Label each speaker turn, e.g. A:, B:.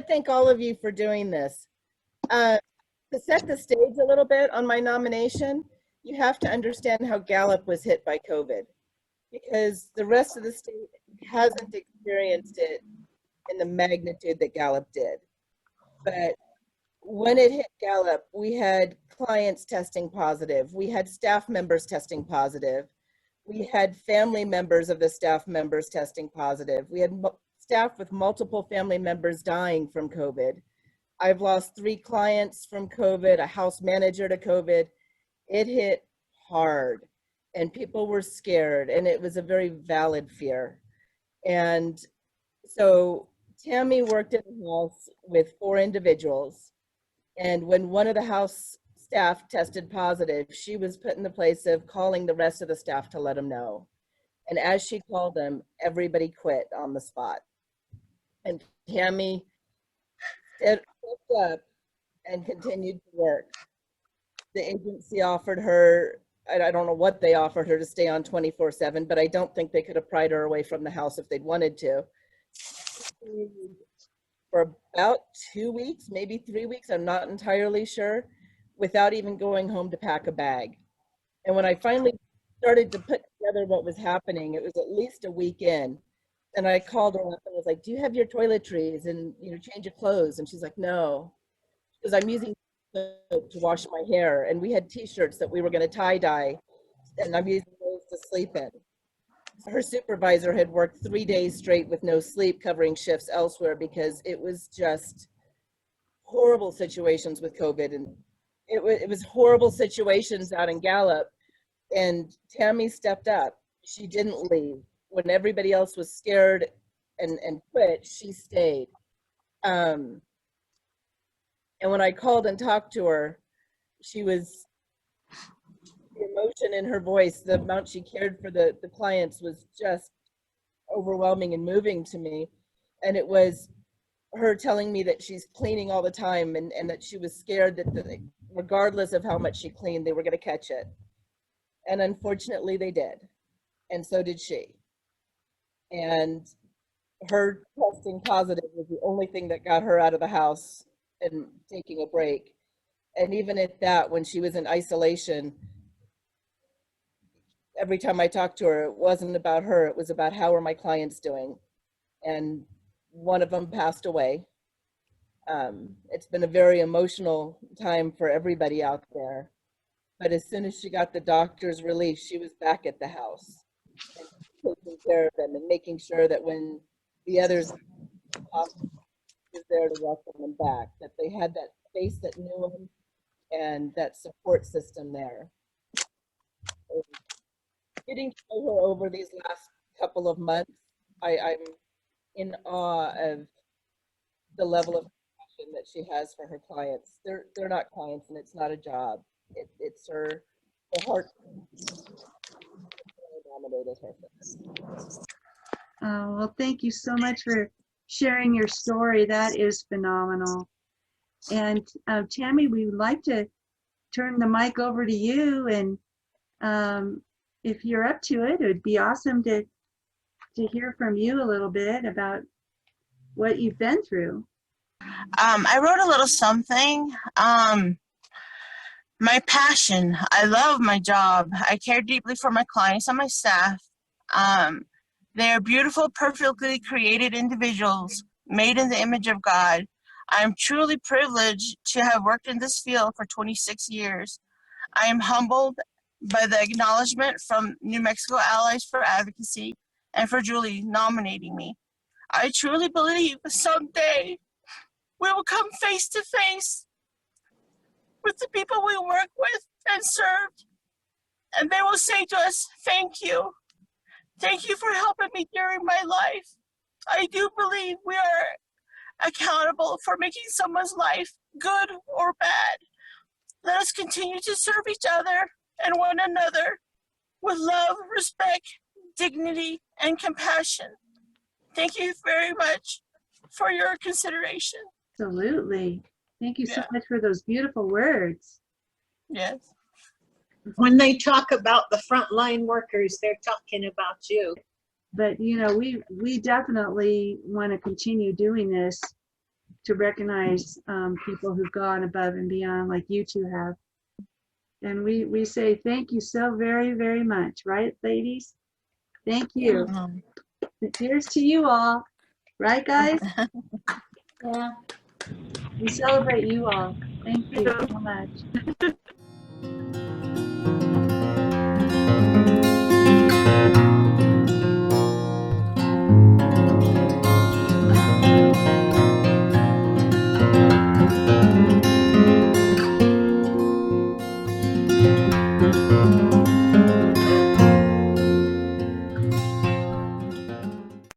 A: Thank all of you for doing this. To set the stage a little bit on my nomination, you have to understand how Gallup was hit by COVID, because the rest of the state hasn't experienced it in the magnitude that Gallup did. But when it hit Gallup, we had clients testing positive, we had staff members testing positive, we had family members of the staff members testing positive, we had staff with multiple family members dying from COVID. I've lost 3 clients from COVID, a house manager to COVID. It hit hard and people were scared, and it was a very valid fear. And so Tammy worked in the house with 4 individuals. And when one of the house staff tested positive, she was put in the place of calling the rest of the staff to let them know. And as she called them, everybody quit on the spot. And Tammy stepped up and continued to work. The agency offered her, I don't know what they offered her, to stay on 24/7, but I don't think they could have pried her away from the house if they'd wanted to. For about 2 weeks, maybe 3 weeks, I'm not entirely sure, without even going home to pack a bag. And when I finally started to put together what was happening, it was at least a week in. And I called her up and was like, do you have your toiletries and, you know, change your clothes? And she's like, no, because I'm using soap to wash my hair. And we had t-shirts that we were going to tie dye, and I'm using those to sleep in. Her supervisor had worked 3 days straight with no sleep, covering shifts elsewhere, because it was just horrible situations with COVID. And it was horrible situations out in Gallup. And Tammy stepped up. She didn't leave. When everybody else was scared and quit, she stayed. And when I called and talked to her, she was, the emotion in her voice, the amount she cared for the clients was just overwhelming and moving to me. And it was her telling me that she's cleaning all the time, and that she was scared that regardless of how much she cleaned, they were going to catch it. And unfortunately they did. And so did she. And her testing positive was the only thing that got her out of the house and taking a break. And even at that, when she was in isolation, every time I talked to her, it wasn't about her, it was about how are my clients doing. And one of them passed away. It's been a very emotional time for everybody out there. But as soon as she got the doctor's release, she was back at the house, and taking care of them and making sure that when the others was there to welcome them back, that they had that face that knew them and that support system there. So getting to know her over these last couple of months, I'm in awe of the level of passion that she has for her clients. They're not clients, and it's not a job. It's her heart. Nominated her for this.
B: Well, thank you so much for sharing your story. That is phenomenal. And Tammy, we would like to turn the mic over to you, and if you're up to it, it would be awesome to hear from you a little bit about what you've been through.
C: I wrote a little something. My passion. I love my job. I care deeply for my clients and my staff. They are beautiful, perfectly created individuals made in the image of God. I am truly privileged to have worked in this field for 26 years. I am humbled by the acknowledgement from New Mexico Allies for Advocacy and for Julie nominating me. I truly believe someday we will come face to face with the people we work with and served, and they will say to us, thank you. Thank you for helping me during my life. I do believe we are accountable for making someone's life good or bad. Let us continue to serve each other and one another with love, respect, dignity, and compassion. Thank you very much for your consideration.
B: Absolutely. Thank you so
C: Yeah.
B: much for those beautiful words.
C: Yes.
D: When they talk about the frontline workers, they're talking about you.
B: But you know, we definitely want to continue doing this to recognize people who've gone above and beyond, like you two have. And we say thank you so very, very much, right, ladies? Thank you.
C: Mhm.
B: Here's to you all, right, guys?
E: Yeah.
B: We celebrate you all. Thank you so much.